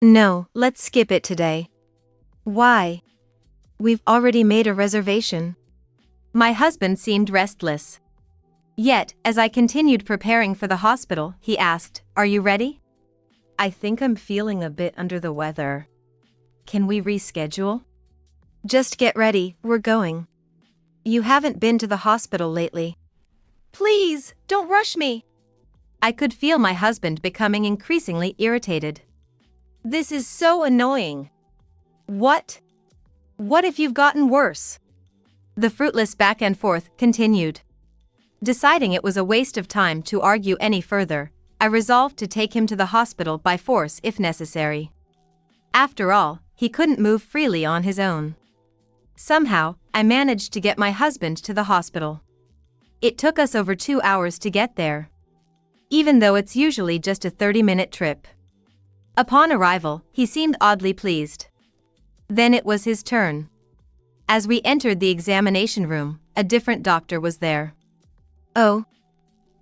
No, let's skip it today. Why? We've already made a reservation. My husband seemed restless. Yet, as I continued preparing for the hospital, he asked, "Are you ready?" I think I'm feeling a bit under the weather. Can we reschedule? Just get ready, we're going. You haven't been to the hospital lately. Please, don't rush me. I could feel my husband becoming increasingly irritated. This is so annoying. What? What if you've gotten worse? The fruitless back and forth continued. Deciding it was a waste of time to argue any further, I resolved to take him to the hospital by force if necessary. After all, he couldn't move freely on his own. Somehow, I managed to get my husband to the hospital. It took us over 2 hours to get there, even though it's usually just a 30-minute trip. Upon arrival, he seemed oddly pleased. Then it was his turn. As we entered the examination room, a different doctor was there. Oh.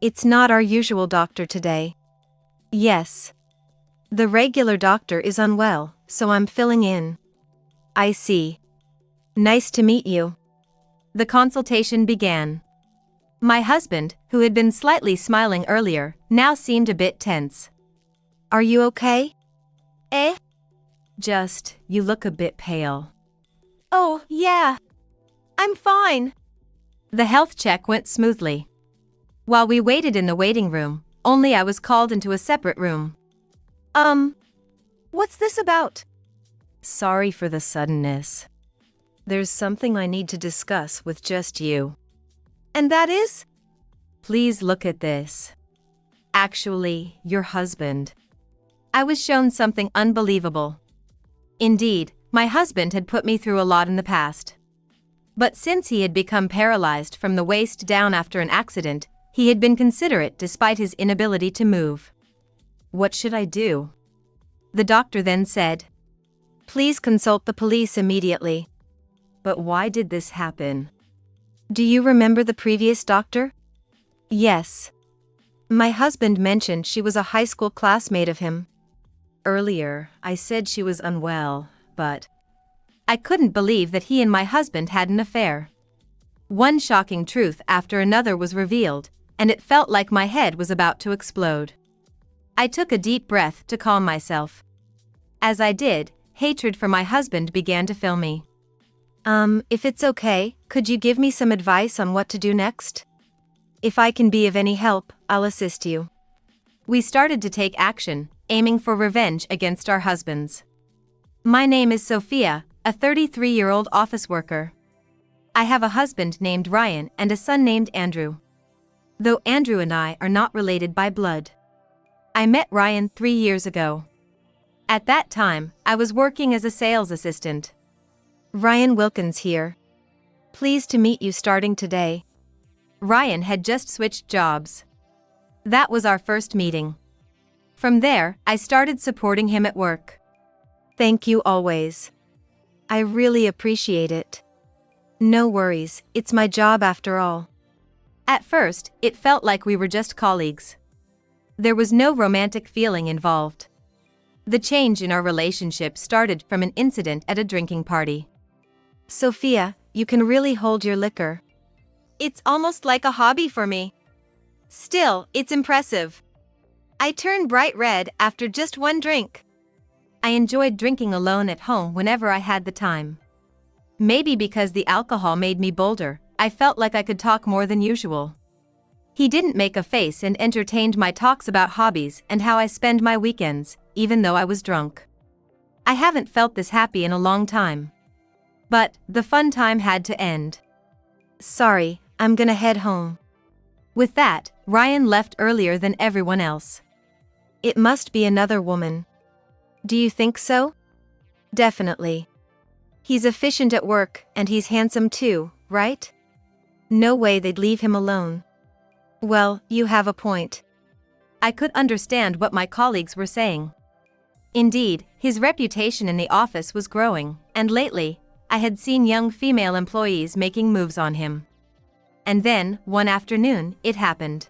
It's not our usual doctor today. Yes. The regular doctor is unwell, so I'm filling in. I see. Nice to meet you. The consultation began. My husband, who had been slightly smiling earlier, now seemed a bit tense. Are you okay? Eh? Just, you look a bit pale. Oh, yeah. I'm fine. The health check went smoothly. While we waited in the waiting room, only I was called into a separate room. What's this about? Sorry for the suddenness. There's something I need to discuss with just you. And that is? Please look at this. Actually, your husband. I was shown something unbelievable. Indeed, my husband had put me through a lot in the past. But since he had become paralyzed from the waist down after an accident, he had been considerate despite his inability to move. What should I do? The doctor then said. Please consult the police immediately. But why did this happen? Do you remember the previous doctor? Yes. My husband mentioned she was a high school classmate of him. Earlier, I said she was unwell, but I couldn't believe that he and my husband had an affair. One shocking truth after another was revealed, and it felt like my head was about to explode. I took a deep breath to calm myself. As I did, hatred for my husband began to fill me. If it's okay, could you give me some advice on what to do next? If I can be of any help, I'll assist you. We started to take action, aiming for revenge against our husbands. My name is Sophia, a 33-year-old office worker. I have a husband named Ryan and a son named Andrew. Though Andrew and I are not related by blood. I met Ryan 3 years ago. At that time, I was working as a sales assistant. Ryan Wilkins here. Pleased to meet you starting today. Ryan had just switched jobs. That was our first meeting. From there, I started supporting him at work. Thank you always. I really appreciate it. No worries, it's my job after all. At first, it felt like we were just colleagues. There was no romantic feeling involved. The change in our relationship started from an incident at a drinking party. Sophia, you can really hold your liquor. It's almost like a hobby for me. Still, it's impressive. I turned bright red after just one drink. I enjoyed drinking alone at home whenever I had the time. Maybe because the alcohol made me bolder, I felt like I could talk more than usual. He didn't make a face and entertained my talks about hobbies and how I spend my weekends, even though I was drunk. I haven't felt this happy in a long time. But, the fun time had to end. Sorry, I'm gonna head home. With that, Ryan left earlier than everyone else. It must be another woman. Do you think so? Definitely. He's efficient at work, and he's handsome too, right? No way they'd leave him alone. Well, you have a point. I could understand what my colleagues were saying. Indeed, his reputation in the office was growing, and lately, I had seen young female employees making moves on him. And then, one afternoon, it happened.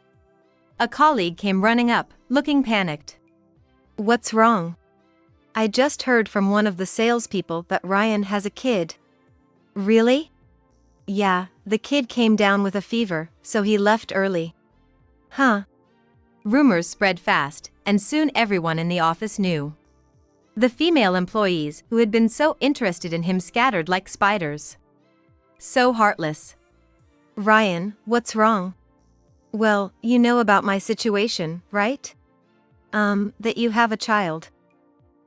A colleague came running up, looking panicked. What's wrong? I just heard from one of the salespeople that Ryan has a kid. Really? Yeah, the kid came down with a fever, so he left early. Huh. Rumors spread fast, and soon everyone in the office knew. The female employees who had been so interested in him scattered like spiders. So heartless. Ryan, what's wrong? Well, you know about my situation, right? That you have a child.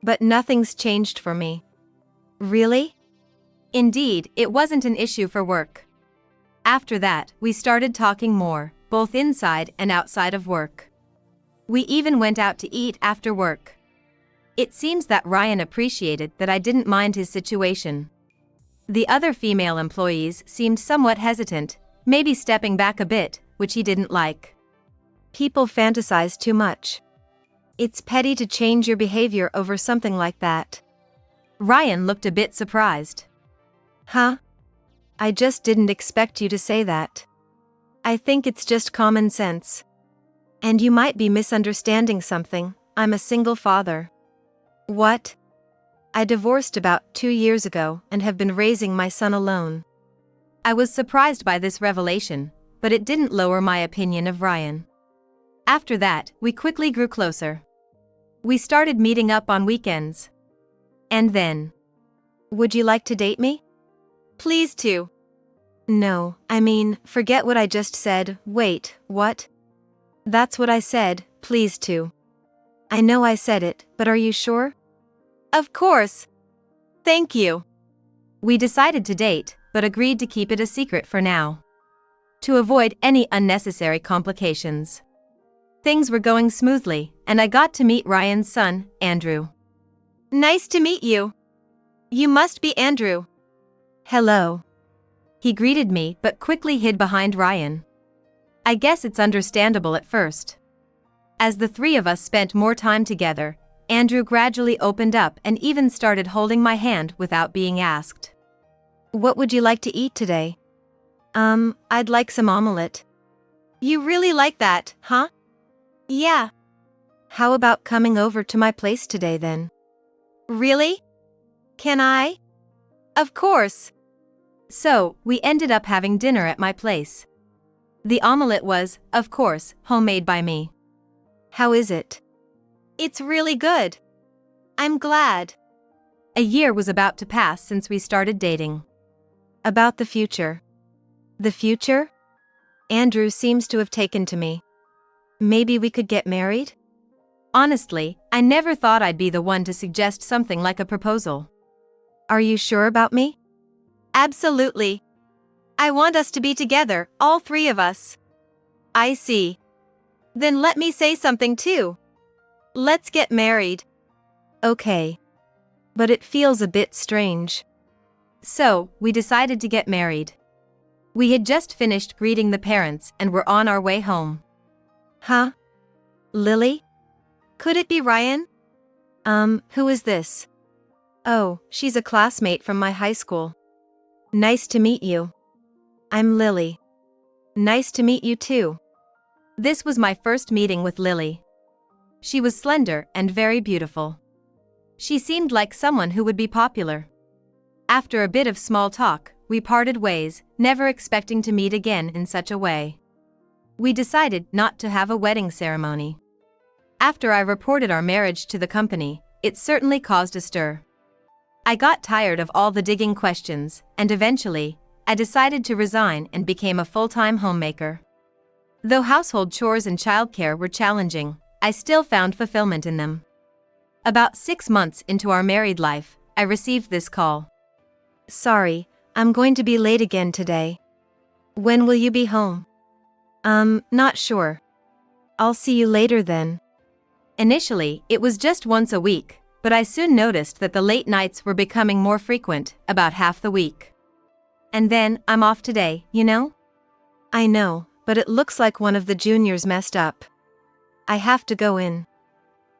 But nothing's changed for me. Really? Indeed, it wasn't an issue for work. After that, we started talking more, both inside and outside of work. We even went out to eat after work. It seems that Ryan appreciated that I didn't mind his situation. The other female employees seemed somewhat hesitant, maybe stepping back a bit, which he didn't like. People fantasize too much. It's petty to change your behavior over something like that. Ryan looked a bit surprised. Huh? I just didn't expect you to say that. I think it's just common sense. And you might be misunderstanding something. I'm a single father. What? I divorced about 2 years ago and have been raising my son alone. I was surprised by this revelation, but it didn't lower my opinion of Ryan. After that, we quickly grew closer. We started meeting up on weekends. And then, would you like to date me? Please to. No, I mean, forget what I just said. Wait, what? That's what I said, please to. I know I said it, but are you sure? Of course. Thank you. We decided to date, but agreed to keep it a secret for now, to avoid any unnecessary complications. Things were going smoothly, and I got to meet Ryan's son, Andrew. Nice to meet you. You must be Andrew. Hello. He greeted me but quickly hid behind Ryan. I guess it's understandable at first. As the three of us spent more time together, Andrew gradually opened up and even started holding my hand without being asked. What would you like to eat today? I'd like some omelette. You really like that, huh? Yeah. How about coming over to my place today then? Really? Can I? Of course. So, we ended up having dinner at my place. The omelette was, of course, homemade by me. How is it? It's really good. I'm glad. A year was about to pass since we started dating. About the future. The future? Andrew seems to have taken to me. Maybe we could get married? Honestly, I never thought I'd be the one to suggest something like a proposal. Are you sure about me? Absolutely. I want us to be together, all three of us. I see. Then let me say something too. Let's get married. Okay. But it feels a bit strange. So, we decided to get married. We had just finished greeting the parents and were on our way home. Huh? Lily? Could it be Ryan? Who is this? Oh, she's a classmate from my high school. Nice to meet you. I'm Lily. Nice to meet you too. This was my first meeting with Lily. She was slender and very beautiful. She seemed like someone who would be popular. After a bit of small talk, we parted ways, never expecting to meet again in such a way. We decided not to have a wedding ceremony. After I reported our marriage to the company, it certainly caused a stir. I got tired of all the digging questions, and eventually, I decided to resign and became a full-time homemaker. Though household chores and childcare were challenging, I still found fulfillment in them. About 6 months into our married life, I received this call. Sorry, I'm going to be late again today. When will you be home? Not sure. I'll see you later then. Initially, it was just once a week, but I soon noticed that the late nights were becoming more frequent, about half the week. And then, I'm off today, you know? I know, but it looks like one of the juniors messed up. I have to go in.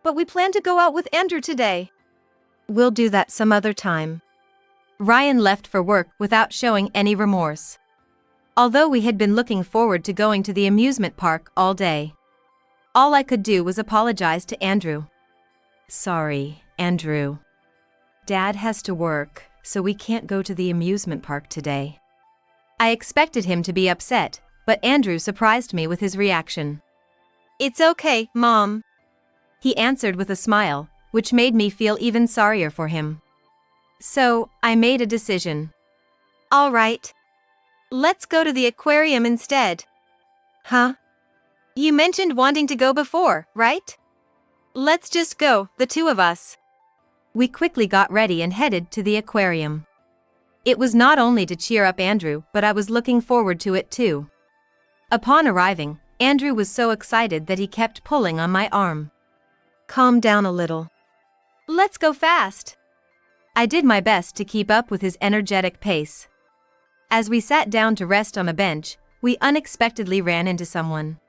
But we plan to go out with Andrew today. We'll do that some other time. Ryan left for work without showing any remorse. Although we had been looking forward to going to the amusement park all day. All I could do was apologize to Andrew. Sorry, Andrew. Dad has to work, so we can't go to the amusement park today. I expected him to be upset, but Andrew surprised me with his reaction. It's okay, Mom. He answered with a smile, which made me feel even sorrier for him. So, I made a decision. All right. Let's go to the aquarium instead. Huh? You mentioned wanting to go before, right? Let's just go, the two of us. We quickly got ready and headed to the aquarium. It was not only to cheer up Andrew, but I was looking forward to it too. Upon arriving, Andrew was so excited that he kept pulling on my arm. Calm down a little. Let's go fast. I did my best to keep up with his energetic pace. As we sat down to rest on a bench, we unexpectedly ran into someone.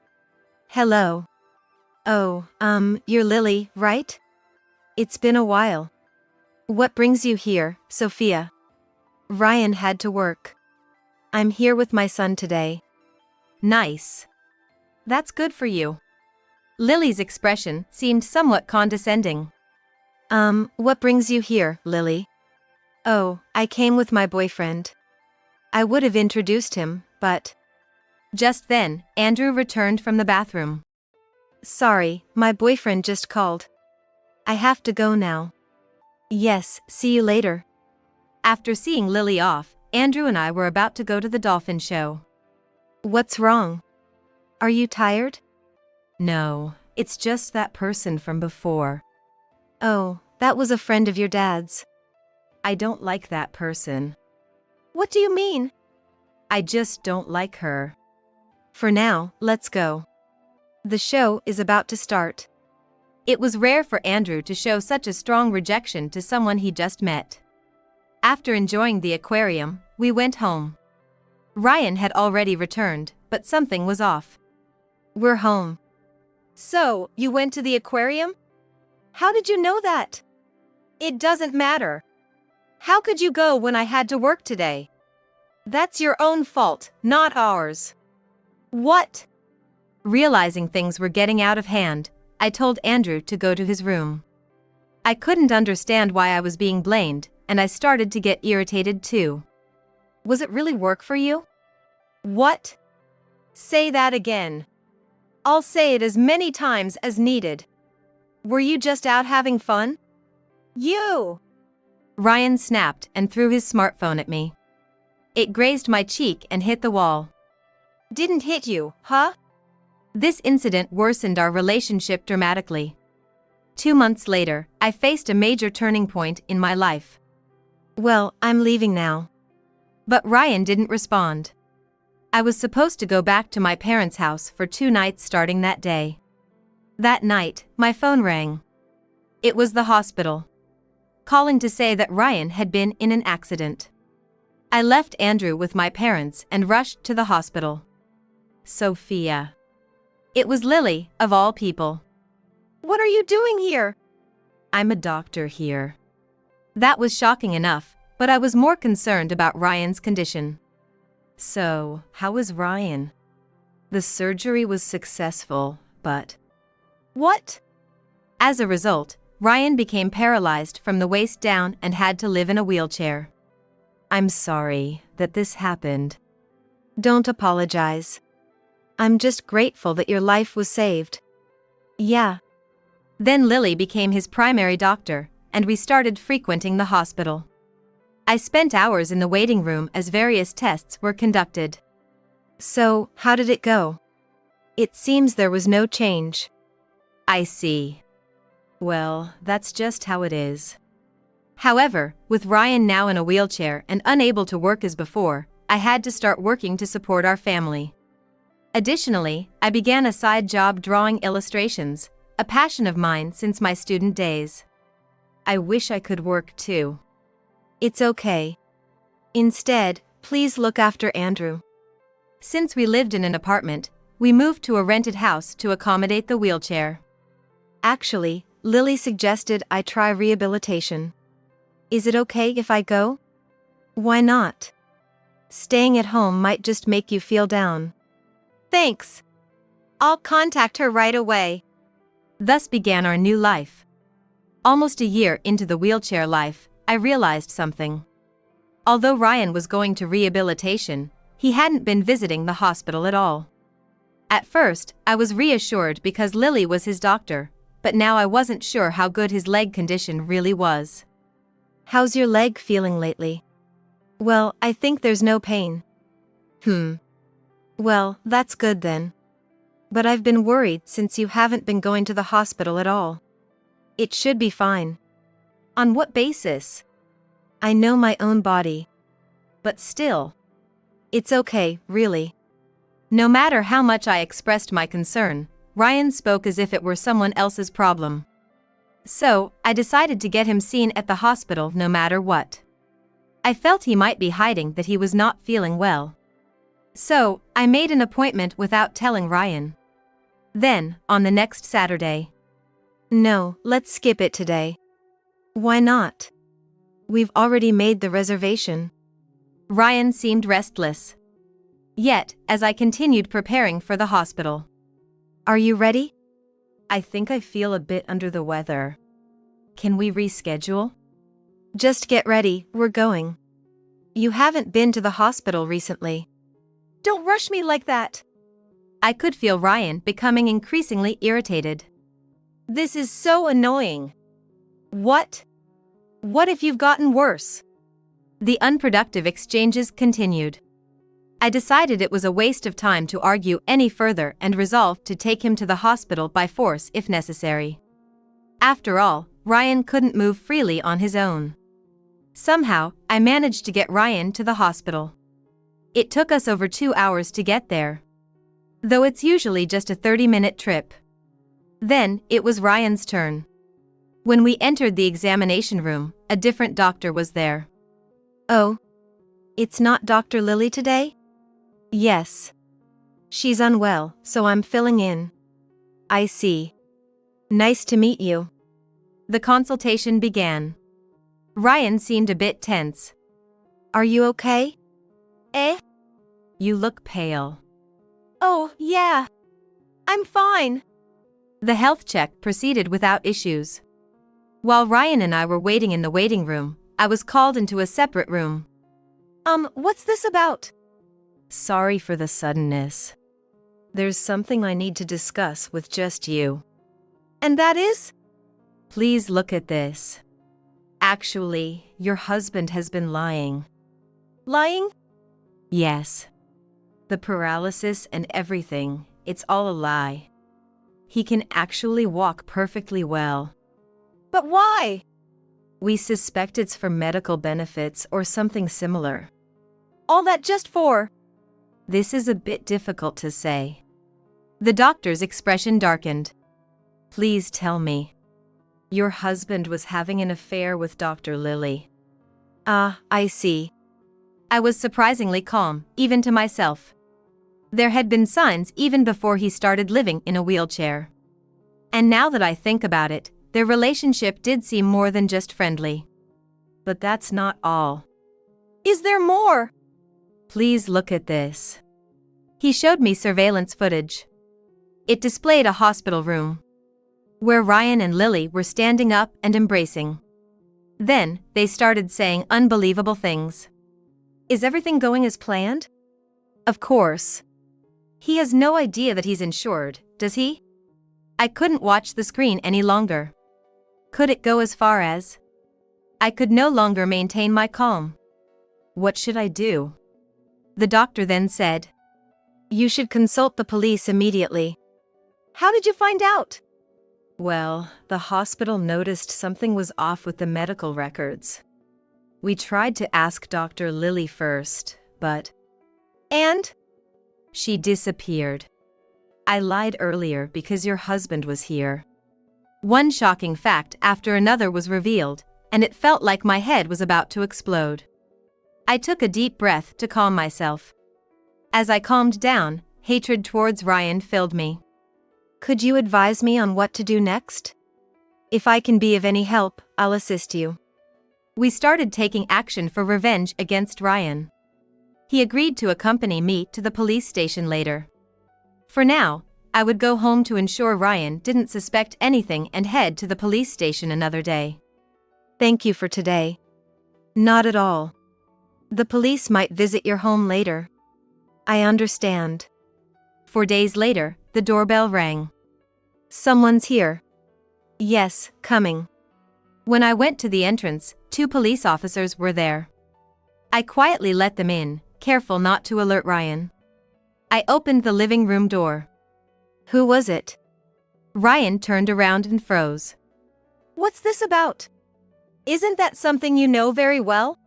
Hello. Oh, you're Lily, right? It's been a while. What brings you here, Sophia? Ryan had to work. I'm here with my son today. Nice. That's good for you. Lily's expression seemed somewhat condescending. What brings you here, Lily? Oh, I came with my boyfriend. I would have introduced him, but... Just then, Andrew returned from the bathroom. Sorry, my boyfriend just called. I have to go now. Yes, see you later. After seeing Lily off, Andrew and I were about to go to the dolphin show. What's wrong? Are you tired? No, it's just that person from before. Oh, that was a friend of your dad's. I don't like that person. What do you mean? I just don't like her. For now, let's go. The show is about to start. It was rare for Andrew to show such a strong rejection to someone he just met. After enjoying the aquarium, we went home. Ryan had already returned, but something was off. We're home. So, you went to the aquarium? How did you know that? It doesn't matter. How could you go when I had to work today? That's your own fault, not ours. What? Realizing things were getting out of hand, I told Andrew to go to his room. I couldn't understand why I was being blamed, and I started to get irritated too. Was it really work for you? What? Say that again. I'll say it as many times as needed. Were you just out having fun? You! Ryan snapped and threw his smartphone at me. It grazed my cheek and hit the wall. Didn't hit you, huh? This incident worsened our relationship dramatically. 2 months later, I faced a major turning point in my life. Well, I'm leaving now. But Ryan didn't respond. I was supposed to go back to my parents' house for 2 nights starting that day. That night, my phone rang. It was the hospital, calling to say that Ryan had been in an accident. I left Andrew with my parents and rushed to the hospital. Sophia. It was Lily, of all people. What are you doing here? I'm a doctor here. That was shocking enough, but I was more concerned about Ryan's condition. So, how is Ryan? The surgery was successful, but... What? As a result, Ryan became paralyzed from the waist down and had to live in a wheelchair. I'm sorry that this happened. Don't apologize. I'm just grateful that your life was saved. Yeah. Then Lily became his primary doctor, and we started frequenting the hospital. I spent hours in the waiting room as various tests were conducted. So, how did it go? It seems there was no change. I see. Well, that's just how it is. However, with Ryan now in a wheelchair and unable to work as before, I had to start working to support our family. Additionally, I began a side job drawing illustrations, a passion of mine since my student days. I wish I could work too. It's okay. Instead, please look after Andrew. Since we lived in an apartment, we moved to a rented house to accommodate the wheelchair. Actually, Lily suggested I try rehabilitation. Is it okay if I go? Why not? Staying at home might just make you feel down. Thanks. I'll contact her right away. Thus began our new life. Almost a year into the wheelchair life, I realized something. Although Ryan was going to rehabilitation, he hadn't been visiting the hospital at all. At first, I was reassured because Lily was his doctor, but now I wasn't sure how good his leg condition really was. How's your leg feeling lately? Well, I think there's no pain. Well, that's good then. But I've been worried since you haven't been going to the hospital at all. It should be fine. On what basis? I know my own body. But still. It's okay, really. No matter how much I expressed my concern, Ryan spoke as if it were someone else's problem. So, I decided to get him seen at the hospital no matter what. I felt he might be hiding that he was not feeling well. So, I made an appointment without telling Ryan. Then, on the next Saturday. No, let's skip it today. Why not? We've already made the reservation. Ryan seemed restless. Yet, as I continued preparing for the hospital. Are you ready? I think I feel a bit under the weather. Can we reschedule? Just get ready, we're going. You haven't been to the hospital recently. Don't rush me like that. I could feel Ryan becoming increasingly irritated. This is so annoying. What? What if you've gotten worse? The unproductive exchanges continued. I decided it was a waste of time to argue any further and resolved to take him to the hospital by force if necessary. After all, Ryan couldn't move freely on his own. Somehow, I managed to get Ryan to the hospital. It took us over 2 hours to get there. Though it's usually just a 30-minute trip. Then, it was Ryan's turn. When we entered the examination room, a different doctor was there. Oh. It's not Dr. Lily today? Yes. She's unwell, so I'm filling in. I see. Nice to meet you. The consultation began. Ryan seemed a bit tense. Are you okay? You look pale. Oh, yeah. I'm fine. The health check proceeded without issues. While Ryan and I were waiting in the waiting room, I was called into a separate room. What's this about? Sorry for the suddenness. There's something I need to discuss with just you. And that is? Please look at this. Actually, your husband has been lying. Lying? Yes. The paralysis and everything, it's all a lie. He can actually walk perfectly well. But why? We suspect it's for medical benefits or something similar. All that just for? This is a bit difficult to say. The doctor's expression darkened. Please tell me. Your husband was having an affair with Dr. Lily. I see. I was surprisingly calm, even to myself. There had been signs even before he started living in a wheelchair. And now that I think about it, their relationship did seem more than just friendly. But that's not all. Is there more? Please look at this. He showed me surveillance footage. It displayed a hospital room, where Ryan and Lily were standing up and embracing. Then, they started saying unbelievable things. Is everything going as planned? Of course. He has no idea that he's insured, does he? I couldn't watch the screen any longer. Could it go as far as? I could no longer maintain my calm. What should I do? The doctor then said, You should consult the police immediately. How did you find out? Well, the hospital noticed something was off with the medical records. We tried to ask Dr. Lily first, but... And? She disappeared. I lied earlier because your husband was here. One shocking fact after another was revealed, and it felt like my head was about to explode. I took a deep breath to calm myself. As I calmed down, hatred towards Ryan filled me. Could you advise me on what to do next? If I can be of any help, I'll assist you. We started taking action for revenge against Ryan. He agreed to accompany me to the police station later. For now, I would go home to ensure Ryan didn't suspect anything and head to the police station another day. Thank you for today. Not at all. The police might visit your home later. I understand. 4 days later, the doorbell rang. Someone's here. Yes, coming. When I went to the entrance, 2 police officers were there. I quietly let them in, careful not to alert Ryan. I opened the living room door. Who was it? Ryan turned around and froze. What's this about? Isn't that something you know very well?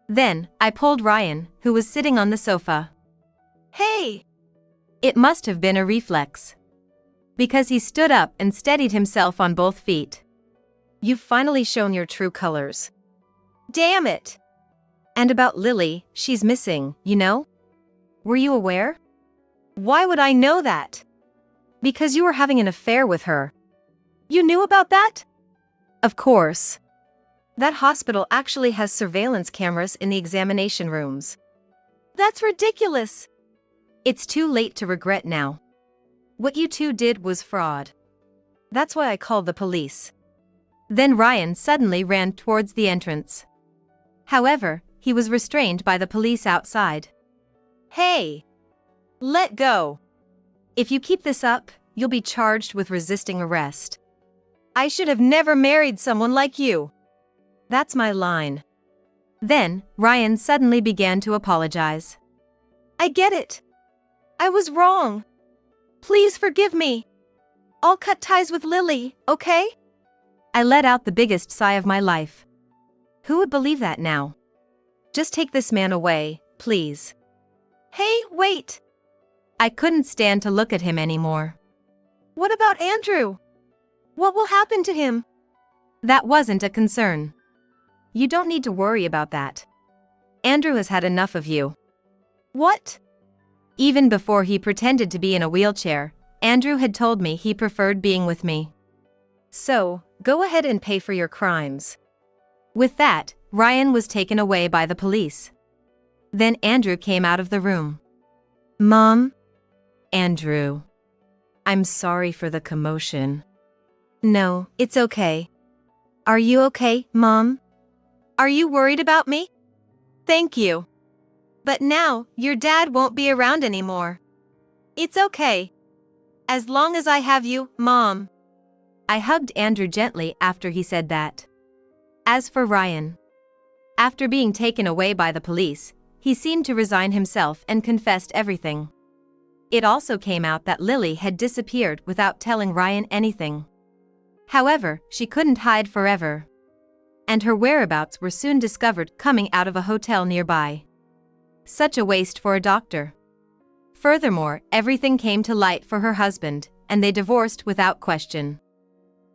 Then, I pulled Ryan, who was sitting on the sofa. Hey! It must have been a reflex. Because he stood up and steadied himself on both feet. You've finally shown your true colors. Damn it! And about Lily, she's missing, you know? Were you aware? Why would I know that? Because you were having an affair with her. You knew about that? Of course. That hospital actually has surveillance cameras in the examination rooms. That's ridiculous. It's too late to regret now. What you two did was fraud. That's why I called the police. Then Ryan suddenly ran towards the entrance. However, he was restrained by the police outside. Hey! Let go! If you keep this up, you'll be charged with resisting arrest. I should have never married someone like you. That's my line. Then, Ryan suddenly began to apologize. I get it. I was wrong. Please forgive me. I'll cut ties with Lily, okay? I let out the biggest sigh of my life. Who would believe that now? Just take this man away, please. Hey, wait! I couldn't stand to look at him anymore. What about Andrew? What will happen to him? That wasn't a concern. You don't need to worry about that. Andrew has had enough of you. What? Even before he pretended to be in a wheelchair, Andrew had told me he preferred being with me. So, go ahead and pay for your crimes. With that, Ryan was taken away by the police. Then Andrew came out of the room. Mom? Andrew. I'm sorry for the commotion. No, it's okay. Are you okay, Mom? Are you worried about me? Thank you. But now, your dad won't be around anymore. It's okay. As long as I have you, Mom. I hugged Andrew gently after he said that. As for Ryan, after being taken away by the police, he seemed to resign himself and confessed everything. It also came out that Lily had disappeared without telling Ryan anything. However, she couldn't hide forever. And her whereabouts were soon discovered coming out of a hotel nearby. Such a waste for a doctor. Furthermore, everything came to light for her husband, and they divorced without question.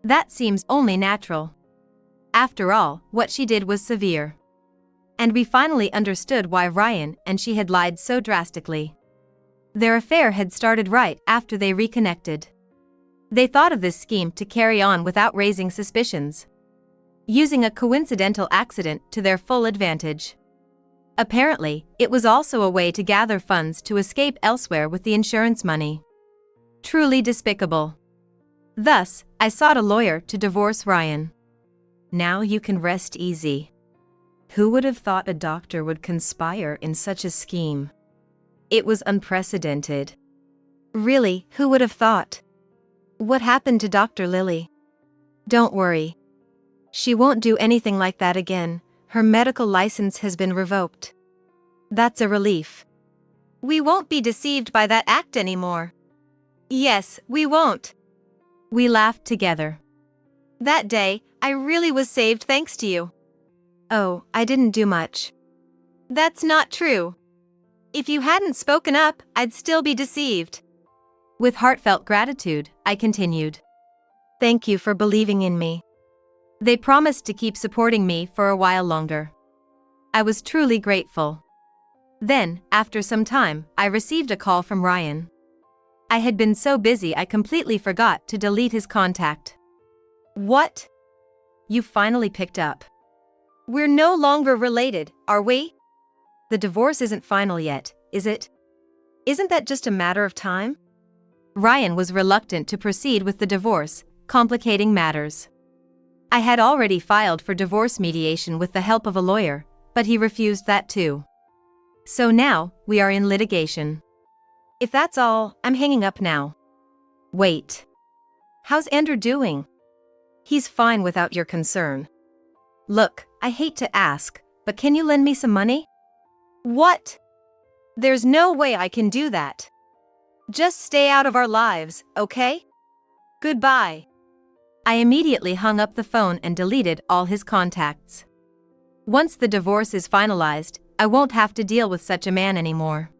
That seems only natural. After all, what she did was severe. And we finally understood why Ryan and she had lied so drastically. Their affair had started right after they reconnected. They thought of this scheme to carry on without raising suspicions, using a coincidental accident to their full advantage. Apparently, it was also a way to gather funds to escape elsewhere with the insurance money. Truly despicable. Thus, I sought a lawyer to divorce Ryan. Now you can rest easy. Who would have thought a doctor would conspire in such a scheme? It was unprecedented. Really, who would have thought? What happened to Dr. Lily? Don't worry. She won't do anything like that again. Her medical license has been revoked. That's a relief. We won't be deceived by that act anymore. Yes, we won't. We laughed together. That day, I really was saved thanks to you. Oh, I didn't do much. That's not true. If you hadn't spoken up, I'd still be deceived. With heartfelt gratitude, I continued. Thank you for believing in me. They promised to keep supporting me for a while longer. I was truly grateful. Then, after some time, I received a call from Ryan. I had been so busy I completely forgot to delete his contact. What? You finally picked up. We're no longer related, are we? The divorce isn't final yet, is it? Isn't that just a matter of time? Ryan was reluctant to proceed with the divorce, complicating matters. I had already filed for divorce mediation with the help of a lawyer, but he refused that too. So now, we are in litigation. If that's all, I'm hanging up now. Wait. How's Andrew doing? He's fine without your concern. Look, I hate to ask, but can you lend me some money? What? There's no way I can do that. Just stay out of our lives, okay? Goodbye. I immediately hung up the phone and deleted all his contacts. Once the divorce is finalized, I won't have to deal with such a man anymore.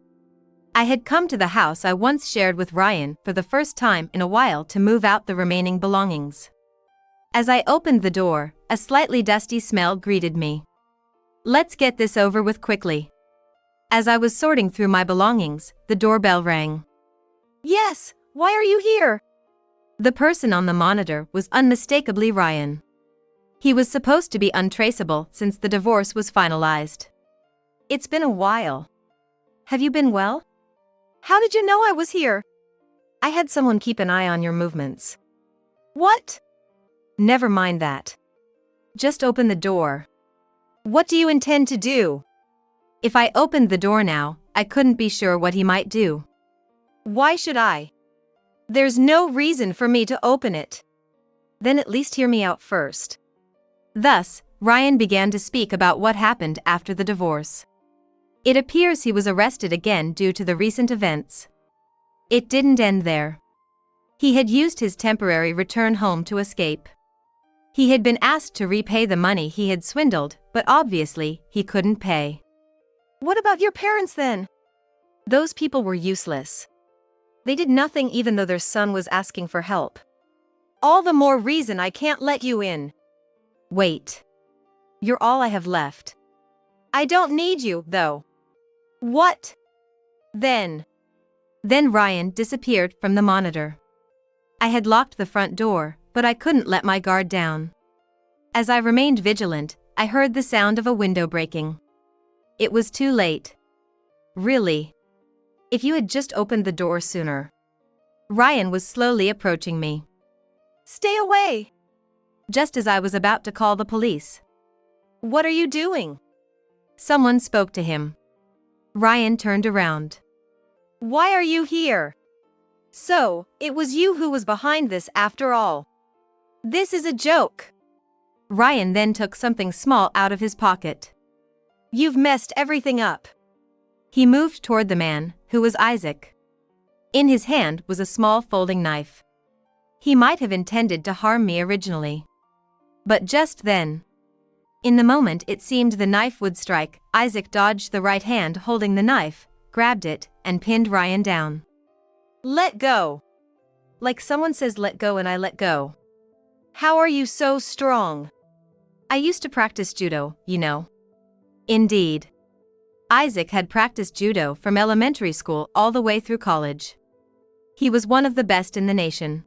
I had come to the house I once shared with Ryan for the first time in a while to move out the remaining belongings. As I opened the door, a slightly dusty smell greeted me. Let's get this over with quickly. As I was sorting through my belongings, the doorbell rang. Yes, why are you here? The person on the monitor was unmistakably Ryan. He was supposed to be untraceable since the divorce was finalized. It's been a while. Have you been well? How did you know I was here? I had someone keep an eye on your movements. What? Never mind that. Just open the door. What do you intend to do? If I opened the door now, I couldn't be sure what he might do. Why should I? There's no reason for me to open it. Then at least hear me out first. Thus, Ryan began to speak about what happened after the divorce. It appears he was arrested again due to the recent events. It didn't end there. He had used his temporary return home to escape. He had been asked to repay the money he had swindled, but obviously, he couldn't pay. What about your parents then? Those people were useless. They did nothing even though their son was asking for help. All the more reason I can't let you in. Wait. You're all I have left. I don't need you, though. What? Then Ryan disappeared from the monitor. I had locked the front door, but I couldn't let my guard down. As I remained vigilant, I heard the sound of a window breaking. It was too late. Really? If you had just opened the door sooner. Ryan was slowly approaching me. Stay away! Just as I was about to call the police. What are you doing? Someone spoke to him. Ryan turned around. Why are you here? So, it was you who was behind this after all. This is a joke. Ryan then took something small out of his pocket. You've messed everything up. He moved toward the man, who was Isaac. In his hand was a small folding knife. He might have intended to harm me originally. But just then, in the moment it seemed the knife would strike, Isaac dodged the right hand holding the knife, grabbed it, and pinned Ryan down. Let go. Like someone says let go and I let go. How are you so strong? I used to practice judo, you know. Indeed. Isaac had practiced judo from elementary school all the way through college. He was one of the best in the nation.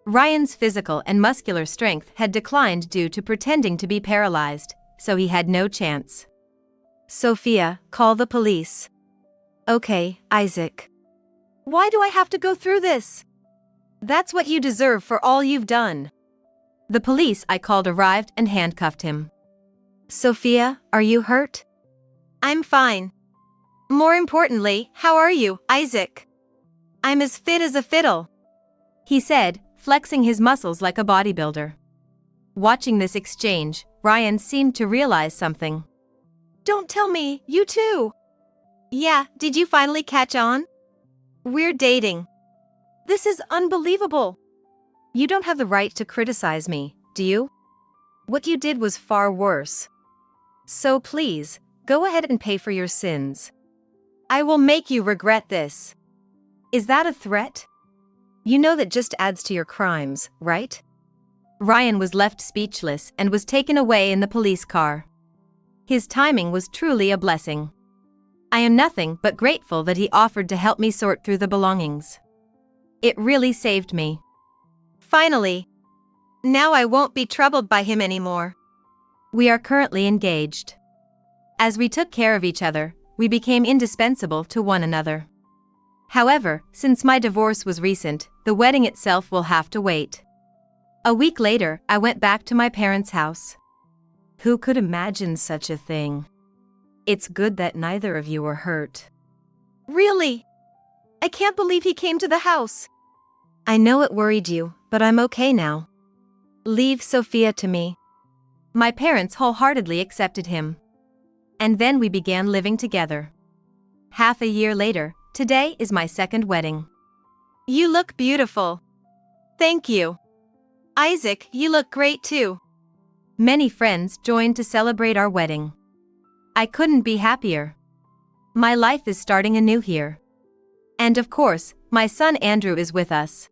Ryan's physical and muscular strength had declined due to pretending to be paralyzed, so he had no chance. Sophia, call the police. Okay, Isaac. Why do I have to go through this? That's what you deserve for all you've done. The police I called arrived and handcuffed him. Sophia, are you hurt? I'm fine. More importantly, how are you, Isaac? I'm as fit as a fiddle, he said, flexing his muscles like a bodybuilder. Watching this exchange, Ryan seemed to realize something. Don't tell me, you too. Yeah, did you finally catch on? We're dating. This is unbelievable. You don't have the right to criticize me, do you? What you did was far worse. So please, go ahead and pay for your sins. I will make you regret this. Is that a threat? You know that just adds to your crimes, right? Ryan was left speechless and was taken away in the police car. His timing was truly a blessing. I am nothing but grateful that he offered to help me sort through the belongings. It really saved me. Finally. Now I won't be troubled by him anymore. We are currently engaged. As we took care of each other, we became indispensable to one another. However, since my divorce was recent, the wedding itself will have to wait. A week later, I went back to my parents' house. Who could imagine such a thing? It's good that neither of you were hurt. Really? I can't believe he came to the house. I know it worried you, but I'm okay now. Leave Sophia to me. My parents wholeheartedly accepted him. And then we began living together. Half a year later, today is my second wedding. You look beautiful. Thank you. Isaac, you look great too. Many friends joined to celebrate our wedding. I couldn't be happier. My life is starting anew here. And of course, my son Andrew is with us.